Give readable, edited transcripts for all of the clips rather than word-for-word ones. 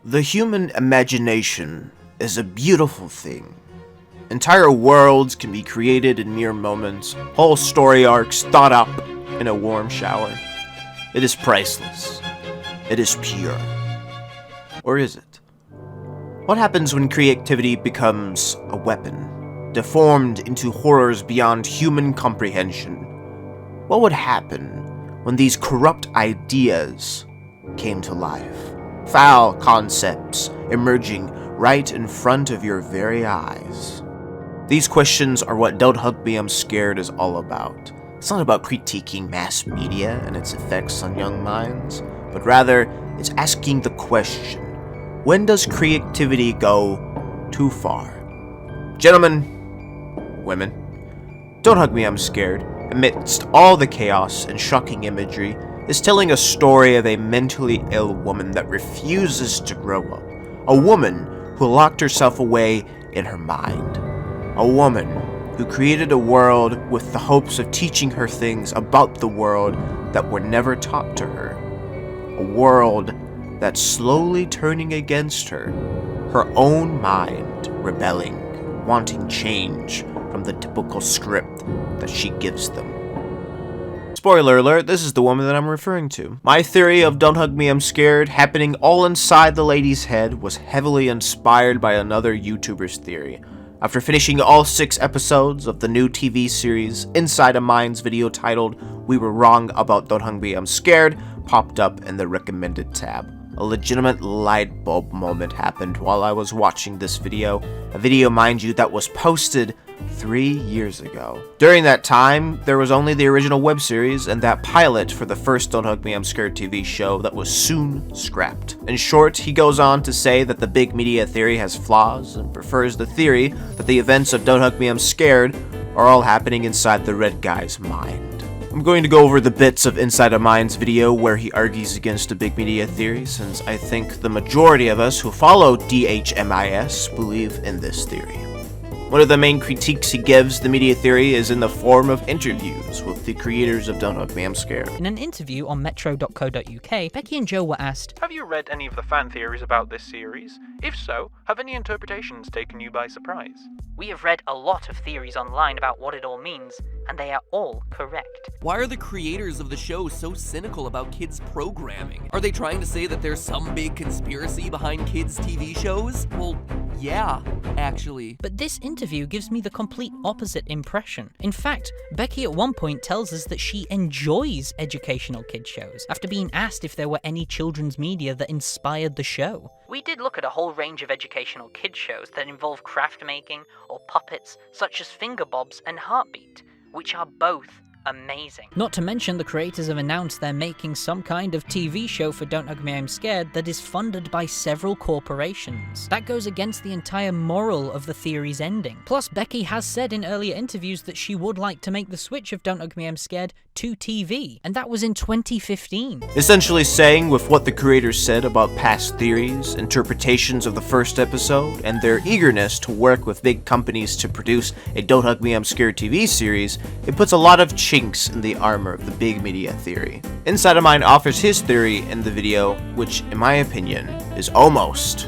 The human imagination is a beautiful thing. Entire worlds can be created in mere moments, whole story arcs thought up in a warm shower. It is priceless. It is pure. Or is it? What happens when creativity becomes a weapon, deformed into horrors beyond human comprehension? What would happen when these corrupt ideas came to life? Foul concepts emerging right in front of your very eyes. These questions are what Don't Hug Me, I'm Scared is all about. It's not about critiquing mass media and its effects on young minds, but rather, it's asking the question, when does creativity go too far? Gentlemen, women, Don't Hug Me, I'm Scared, amidst all the chaos and shocking imagery, is telling a story of a mentally ill woman that refuses to grow up. A woman who locked herself away in her mind. A woman who created a world with the hopes of teaching her things about the world that were never taught to her. A world that's slowly turning against her. Her own mind rebelling, wanting change from the typical script that she gives them. Spoiler alert, this is the woman that I'm referring to. My theory of Don't Hug Me, I'm Scared happening all inside the lady's head was heavily inspired by another YouTuber's theory. After finishing all 6 episodes of the new TV series, Inside a Mind's video titled We Were Wrong About Don't Hug Me, I'm Scared popped up in the recommended tab. A legitimate light bulb moment happened while I was watching this video. A video, mind you, that was posted 3 years ago. During that time, there was only the original web series and that pilot for the first Don't Hug Me, I'm Scared TV show that was soon scrapped. In short, he goes on to say that the big media theory has flaws and prefers the theory that the events of Don't Hug Me, I'm Scared are all happening inside the red guy's mind. I'm going to go over the bits of Inside a Mind's video where he argues against the big media theory, since I think the majority of us who follow DHMIS believe in this theory. One of the main critiques he gives the media theory is in the form of interviews with the creators of Don't Hug Me, I'm Scared. In an interview on metro.co.uk, Becky and Joe were asked, "Have you read any of the fan theories about this series? If so, have any interpretations taken you by surprise?" "We have read a lot of theories online about what it all means, and they are all correct." Why are the creators of the show so cynical about kids' programming? Are they trying to say that there's some big conspiracy behind kids' TV shows? Well, yeah, actually. But this interview gives me the complete opposite impression. In fact, Becky at one point tells us that she enjoys educational kids shows, after being asked if there were any children's media that inspired the show. "We did look at a whole range of educational kids shows that involve craft making or puppets, such as Finger Bobs and Heartbeat, which are both amazing. Not to mention the creators have announced they're making some kind of TV show for Don't Hug Me, I'm Scared that is funded by several corporations. That goes against the entire moral of the theory's ending. Plus, Becky has said in earlier interviews that she would like to make the switch of Don't Hug Me, I'm Scared to TV, and that was in 2015. Essentially saying with what the creators said about past theories, interpretations of the first episode, and their eagerness to work with big companies to produce a Don't Hug Me, I'm Scared TV series, it puts a lot of chinks in the armor of the big media theory. Inside a Mind offers his theory in the video, which, in my opinion, is almost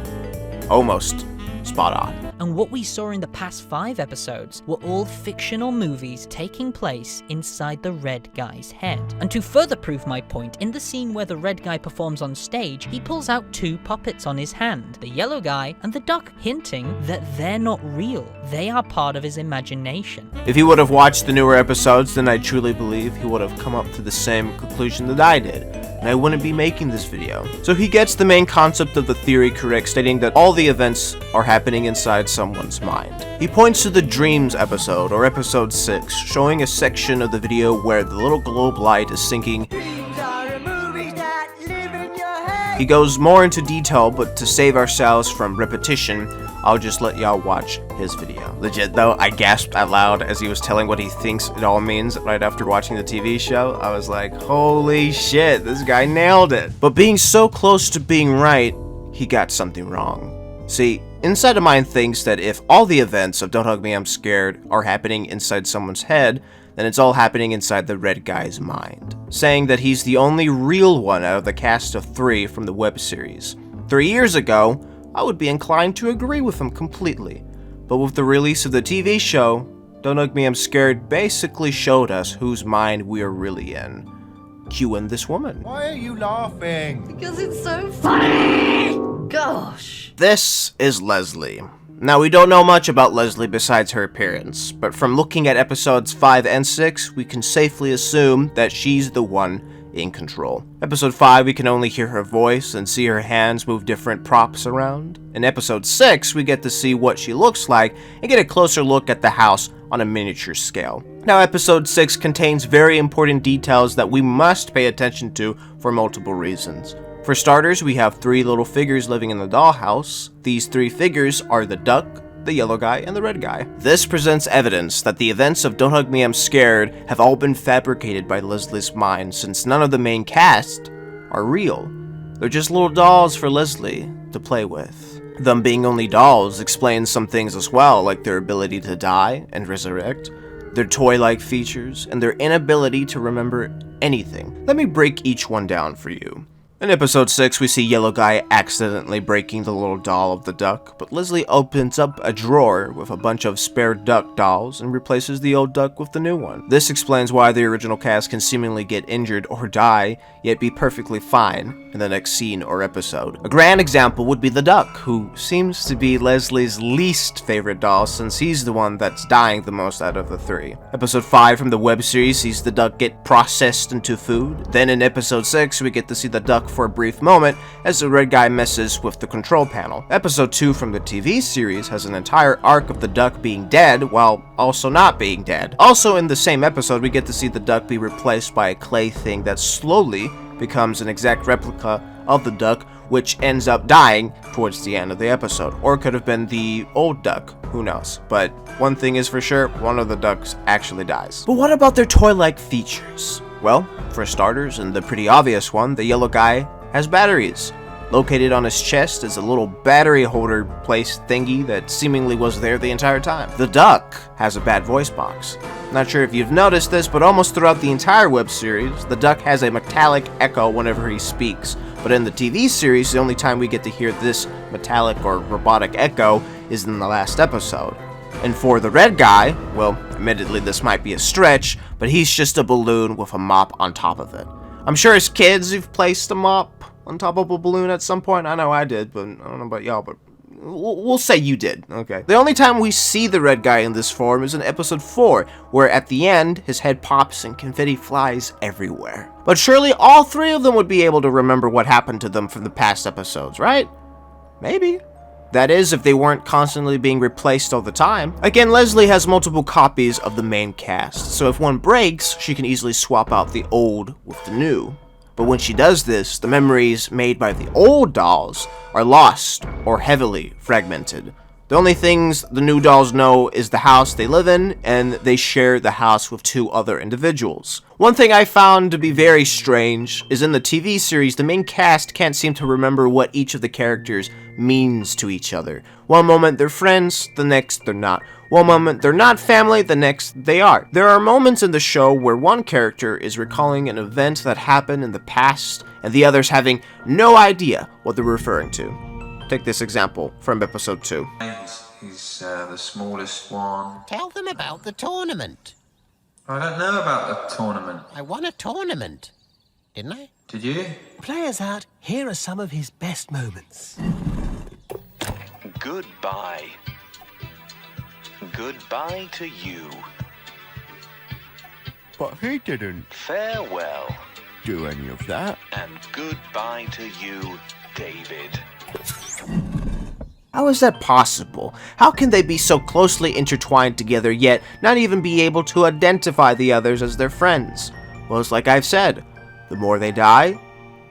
spot on. And what we saw in the past 5 episodes were all fictional movies taking place inside the red guy's head. And to further prove my point, in the scene where the red guy performs on stage, he pulls out 2 puppets on his hand, the yellow guy and the duck, hinting that they're not real. They are part of his imagination. If he would have watched the newer episodes, then I truly believe he would have come up to the same conclusion that I did, and I wouldn't be making this video. So he gets the main concept of the theory correct, stating that all the events are happening inside someone's mind. He points to the Dreams episode, or episode 6, showing a section of the video where the little globe light is sinking. He goes more into detail, but to save ourselves from repetition, I'll just let y'all watch his video. Legit though, I gasped out loud as he was telling what he thinks it all means right after watching the TV show. I was like, holy shit, this guy nailed it. But being so close to being right, he got something wrong. See, Inside a Mind thinks that if all the events of Don't Hug Me, I'm Scared are happening inside someone's head, then it's all happening inside the red guy's mind, saying that he's the only real one out of the cast of 3 from the web series. 3 years ago, I would be inclined to agree with him completely. But with the release of the TV show, Don't Hug Me, I'm Scared basically showed us whose mind we are really in. Cue in this woman. Why are you laughing? Because it's so funny! Gosh. This is Leslie. Now, we don't know much about Leslie besides her appearance, but from looking at episodes 5 and 6, we can safely assume that she's the one in control. Episode 5, we can only hear her voice and see her hands move different props around. In episode 6, we get to see what she looks like and get a closer look at the house on a miniature scale. Now, episode 6 contains very important details that we must pay attention to for multiple reasons. For starters, we have 3 little figures living in the dollhouse. These 3 figures are the duck, the yellow guy, and the red guy. This presents evidence that the events of Don't Hug Me, I'm Scared have all been fabricated by Leslie's mind, since none of the main cast are real. They're just little dolls for Leslie to play with. Them being only dolls explains some things as well, like their ability to die and resurrect, their toy-like features, and their inability to remember anything. Let me break each one down for you. In episode 6, we see Yellow Guy accidentally breaking the little doll of the duck, but Leslie opens up a drawer with a bunch of spare duck dolls and replaces the old duck with the new one. This explains why the original cast can seemingly get injured or die, yet be perfectly fine in the next scene or episode. A grand example would be the duck, who seems to be Leslie's least favorite doll since he's the one that's dying the most out of the 3. Episode 5 from the web series sees the duck get processed into food. Then in episode 6, we get to see the duck for a brief moment as the red guy messes with the control panel. Episode 2 from the TV series has an entire arc of the duck being dead while also not being dead. Also in the same episode, we get to see the duck be replaced by a clay thing that slowly becomes an exact replica of the duck, which ends up dying towards the end of the episode. Or it could have been the old duck, who knows. But one thing is for sure, one of the ducks actually dies. But what about their toy-like features? Well, for starters, and the pretty obvious one, the yellow guy has batteries. Located on his chest is a little battery holder place thingy that seemingly was there the entire time. The duck has a bad voice box. Not sure if you've noticed this, but almost throughout the entire web series, the duck has a metallic echo whenever he speaks. But in the TV series, the only time we get to hear this metallic or robotic echo is in the last episode. And for the red guy, well, admittedly this might be a stretch, but he's just a balloon with a mop on top of it. I'm sure as kids you've placed a mop on top of a balloon at some point. I know I did, but I don't know about y'all, but we'll say you did, okay. The only time we see the red guy in this form is in episode 4, where at the end, his head pops and confetti flies everywhere. But surely all 3 of them would be able to remember what happened to them from the past episodes, right? Maybe. That is, if they weren't constantly being replaced all the time. Again, Leslie has multiple copies of the main cast, so if one breaks, she can easily swap out the old with the new. But when she does this, the memories made by the old dolls are lost or heavily fragmented. The only things the new dolls know is the house they live in, and they share the house with 2 other individuals. One thing I found to be very strange is in the TV series, the main cast can't seem to remember what each of the characters means to each other. One moment they're friends, the next they're not. One moment they're not family, the next they are. There are moments in the show where one character is recalling an event that happened in the past, and the others having no idea what they're referring to. Take this example from episode 2. He's the smallest one. Tell them about the tournament. I don't know about the tournament. I won a tournament, didn't I? Did you? Players out, here are some of his best moments. Goodbye. Goodbye to you. But he didn't Farewell. do any of that. And goodbye to you, David. How is that possible? How can they be so closely intertwined together yet not even be able to identify the others as their friends? Well, it's like I've said, the more they die,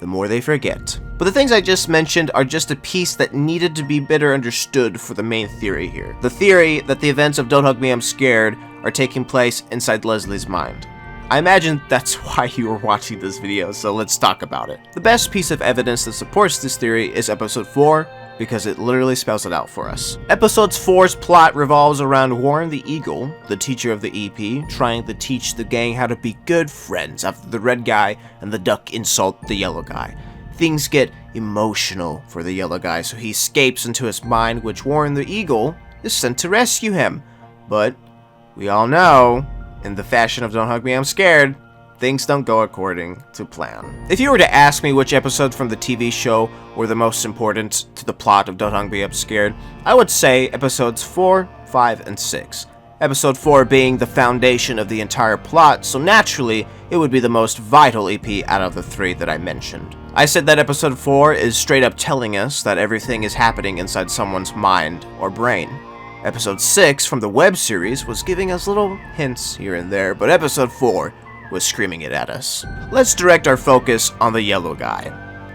the more they forget. But the things I just mentioned are just a piece that needed to be better understood for the main theory here. The theory that the events of Don't Hug Me, I'm Scared are taking place inside Leslie's mind. I imagine that's why you were watching this video, so let's talk about it. The best piece of evidence that supports this theory is episode 4, because it literally spells it out for us. Episode 4's plot revolves around Warren the Eagle, the teacher of the EP, trying to teach the gang how to be good friends after the red guy and the duck insult the yellow guy. things get emotional for the yellow guy, so he escapes into his mind, which Warren the Eagle is sent to rescue him. But we all know, in the fashion of Don't Hug Me, I'm Scared, things don't go according to plan. If you were to ask me which episodes from the TV show were the most important to the plot of Don't Hug Me, I'm Scared, I would say episodes 4, 5, and 6. Episode 4 being the foundation of the entire plot, so naturally, it would be the most vital EP out of the 3 that I mentioned. I said that episode 4 is straight up telling us that everything is happening inside someone's mind or brain. Episode 6 from the web series was giving us little hints here and there, but episode 4 was screaming it at us. Let's direct our focus on the yellow guy.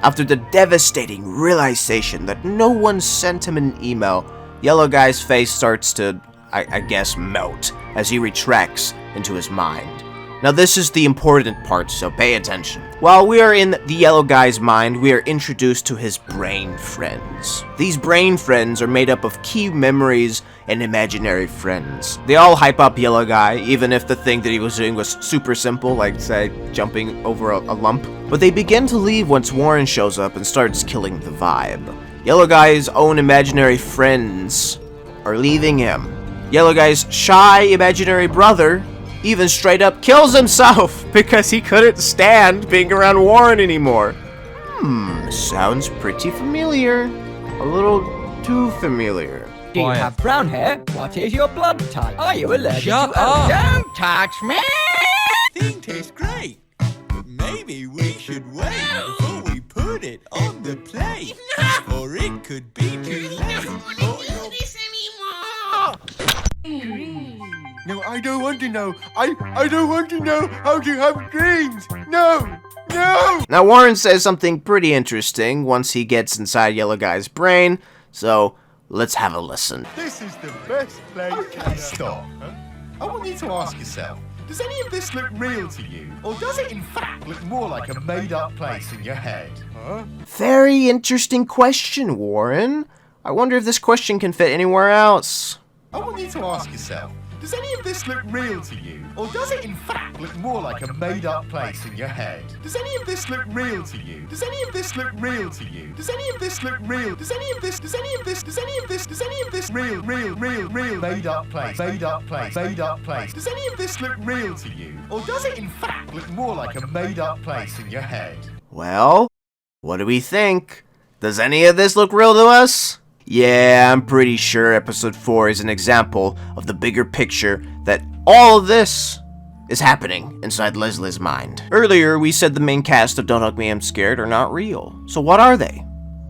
After the devastating realization that no one sent him an email, yellow guy's face starts to, I guess, melt as he retracts into his mind. Now this is the important part, so pay attention. While we are in the yellow guy's mind, we are introduced to his brain friends. These brain friends are made up of key memories and imaginary friends. They all hype up yellow guy, even if the thing that he was doing was super simple, like say jumping over a lump. But they begin to leave once Warren shows up and starts killing the vibe. Yellow guy's own imaginary friends are leaving him. Yellow guy's shy imaginary brother even straight up kills himself because he couldn't stand being around Warren anymore. Sounds pretty familiar. A little too familiar. Do you have brown hair? What is your blood type? Are you allergic Shut to up. Don't touch me! Thing tastes great, but maybe we should wait before we put it on the plate, or it could be too late. No, I don't want to know. I don't want to know how to have dreams. No! No! Now Warren says something pretty interesting once he gets inside yellow guy's brain, so let's have a listen. This is the best place. Okay, stop. I want you to ask yourself, does any of this look real to you? Or does it in fact look more like a made-up place in your head? Huh? Very interesting question, Warren. I wonder if this question can fit anywhere else. I want you to ask yourself, does any of this look real to you? Or does it in fact look more like a made-up place in your head? Does any of this look real to you? Does any of this look real to you? Does any of this look real? Does any of this real, made-up place, made-up place, made-up place? Does any of this look real to you? Or does it in fact look more like a made-up place in your head? Well, what do we think? Does any of this look real to us? Yeah, I'm pretty sure episode 4 is an example of the bigger picture that all of this is happening inside Leslie's mind. Earlier, we said the main cast of Don't Hug Me, I'm Scared are not real. So what are they?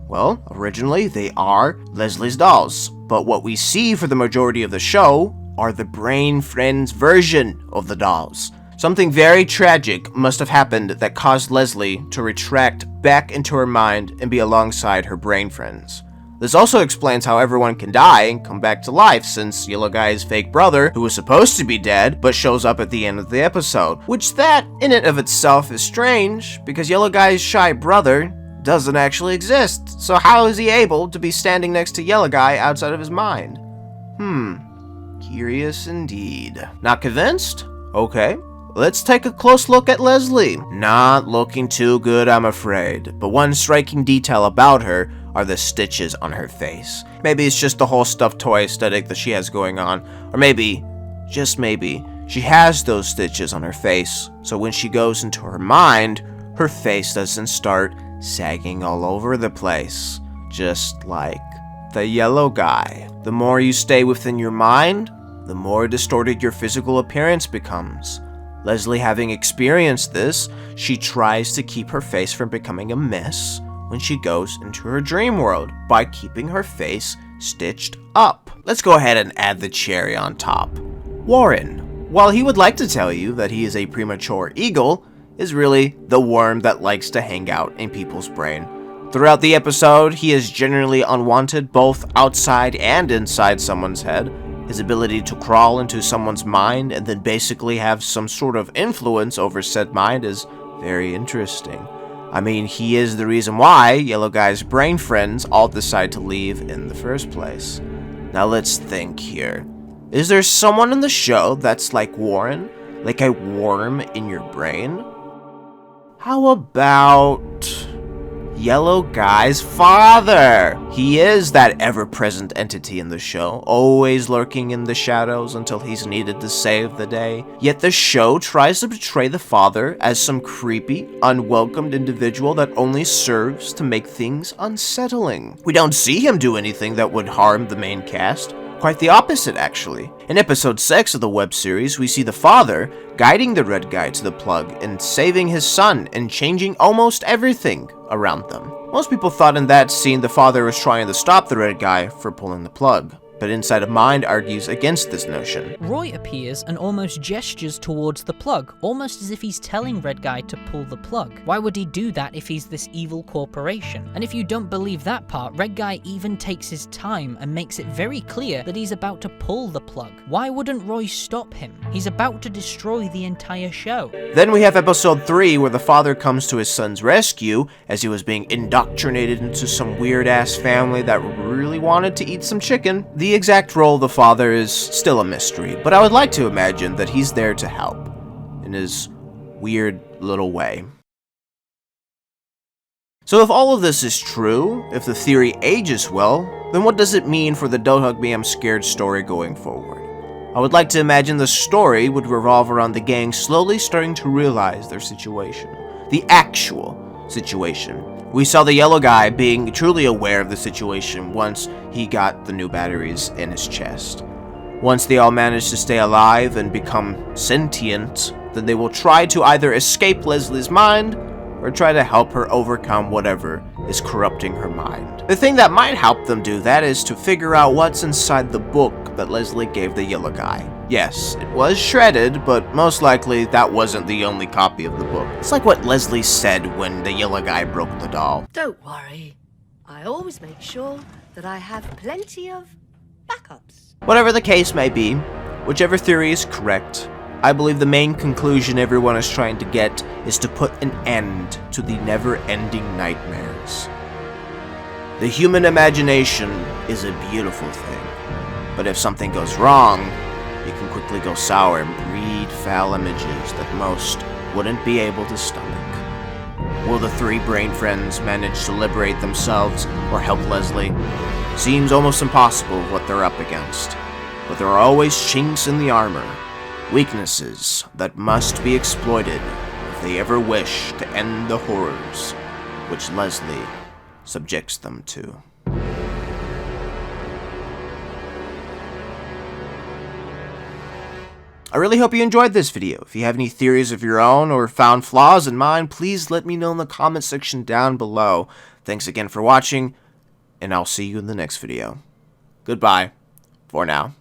Well, originally they are Leslie's dolls, but what we see for the majority of the show are the brain friends version of the dolls. Something very tragic must have happened that caused Leslie to retract back into her mind and be alongside her brain friends. This also explains how everyone can die and come back to life, since Yellow Guy's fake brother, who was supposed to be dead, but shows up at the end of the episode. Which that, in and of itself, is strange, because Yellow Guy's shy brother doesn't actually exist. So how is he able to be standing next to Yellow Guy outside of his mind? Curious indeed. Not convinced? Okay. Let's take a close look at Leslie. Not looking too good, I'm afraid. But one striking detail about her are the stitches on her face. Maybe it's just the whole stuffed toy aesthetic that she has going on. Or maybe, just maybe, she has those stitches on her face, so when she goes into her mind, her face doesn't start sagging all over the place. Just like the Yellow Guy. The more you stay within your mind, the more distorted your physical appearance becomes. Leslie, having experienced this, she tries to keep her face from becoming a mess when she goes into her dream world by keeping her face stitched up. Let's go ahead and add the cherry on top. Warren, while he would like to tell you that he is a premature eagle, is really the worm that likes to hang out in people's brain. Throughout the episode, he is generally unwanted both outside and inside someone's head. His ability to crawl into someone's mind and then basically have some sort of influence over said mind is very interesting. I mean, he is the reason why Yellow Guy's brain friends all decide to leave in the first place. Now let's think here. Is there someone in the show that's like Warren? Like a worm in your brain? How about Yellow Guy's father! He is that ever-present entity in the show, always lurking in the shadows until he's needed to save the day. Yet the show tries to portray the father as some creepy, unwelcomed individual that only serves to make things unsettling. We don't see him do anything that would harm the main cast. Quite the opposite, actually. In episode 6 of the web series, we see the father guiding the red guy to the plug and saving his son and changing almost everything around them. Most people thought in that scene the father was trying to stop the red guy for pulling the plug, but Inside of Mind argues against this notion. Roy appears and almost gestures towards the plug, almost as if he's telling Red Guy to pull the plug. Why would he do that if he's this evil corporation? And if you don't believe that part, Red Guy even takes his time and makes it very clear that he's about to pull the plug. Why wouldn't Roy stop him? He's about to destroy the entire show. Then we have episode 3 where the father comes to his son's rescue as he was being indoctrinated into some weird-ass family that really wanted to eat some chicken. The exact role of the father is still a mystery, but I would like to imagine that he's there to help, in his weird little way. So if all of this is true, if the theory ages well, then what does it mean for the Don't Hug Me I'm Scared story going forward? I would like to imagine the story would revolve around the gang slowly starting to realize their situation. The actual situation. We saw the yellow guy being truly aware of the situation once he got the new batteries in his chest. Once they all manage to stay alive and become sentient, then they will try to either escape Leslie's mind or try to help her overcome whatever is corrupting her mind. The thing that might help them do that is to figure out what's inside the book that Leslie gave the yellow guy. Yes, it was shredded, but most likely that wasn't the only copy of the book. It's like what Leslie said when the yellow guy broke the doll. Don't worry. I always make sure that I have plenty of backups. Whatever the case may be, whichever theory is correct, I believe the main conclusion everyone is trying to get is to put an end to the never-ending nightmares. The human imagination is a beautiful thing, but if something goes wrong, it can quickly go sour and breed foul images that most wouldn't be able to stomach. Will the three brain friends manage to liberate themselves or help Leslie? Seems almost impossible what they're up against, but there are always chinks in the armor, weaknesses that must be exploited if they ever wish to end the horrors which Leslie subjects them to. I really hope you enjoyed this video. If you have any theories of your own or found flaws in mine, please let me know in the comment section down below. Thanks again for watching, and I'll see you in the next video. Goodbye for now.